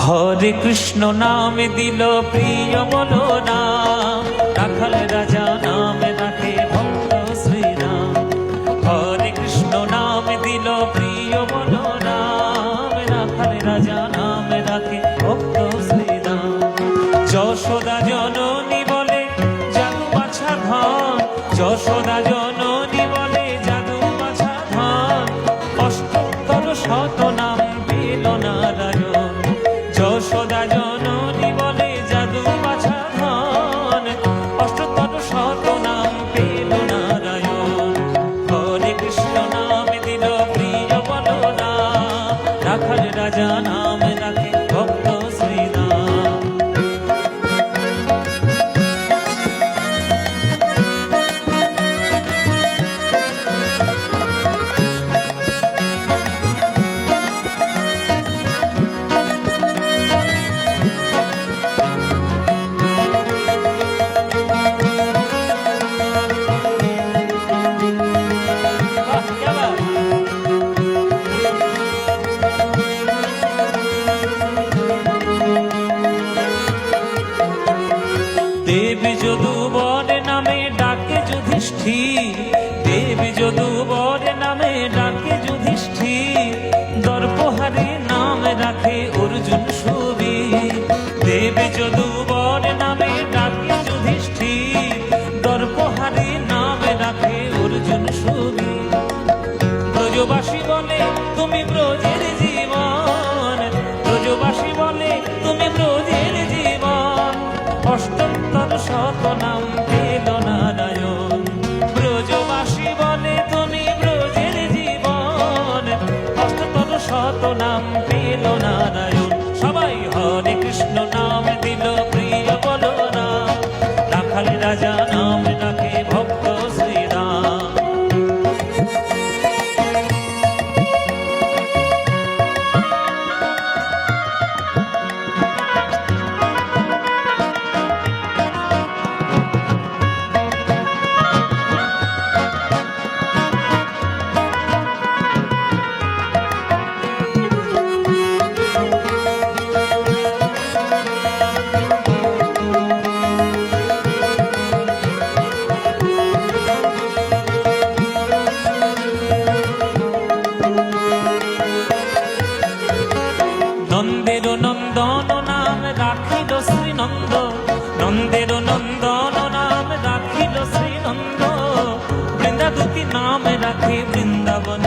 হরে কৃষ্ণ নামে দিল প্রিয় বলো নাম, রাখাল রাজা নামে রাখে ভক্ত শ্রীরাম। হরে কৃষ্ণ নামে দিল প্রিয় বলো নাম, রাখাল রাজা নামে রাখে ভক্ত শ্রীরাম। যশোদা জননী বলে জাদু বাছা ধন, যশোদা জননী বলে জাদু বাছা ধন। অষ্টোত্তর শত নাম পেল নারায়ণ, যশোদা জননী বলে জাদু বাছা ধন। অষ্টোত্তর শত নাম পেল নারায়ণ। হরে কৃষ্ণ নামে দিল প্রিয় বলো নাম, রাখাল রাজা নাম রাখে ভক্ত শ্রীরাম। দেবী যদুবর নামে ডাকে যুধিষ্ঠির, দেবী যদুবর নামে ডাকে যুধিষ্ঠির। দর্পহারি নাম রাখে অর্জুন সুবীর, দেবী যদুবর নামে ডাকে যুধিষ্ঠির। দর্পহারি নাম রাখে অর্জুন সুবীর। ব্রজবাসী বলে তুমি ব্রজের জীবন, ব্রজবাসী বলে তুমি ব্রজের জীবন। অষ্টোত্তর শত নাম পেল নারায়ণ, ব্রজবাসী বলে তুমি ব্রজের জীবন। অষ্টোত্তর শত নাম পেল নারায়ণ। সবাই হরে কৃষ্ণ নাম দিল প্রিয় বলো নাম, রাখাল রাজা নাম রাখে ভক্ত শ্রীরাম। নন্দের নন্দন নাম রাখিল শ্রীনন্দ, নন্দের নন্দন নাম রাখিল শ্রীনন্দ। বৃন্দাবতী নাম রাখে বৃন্দাবন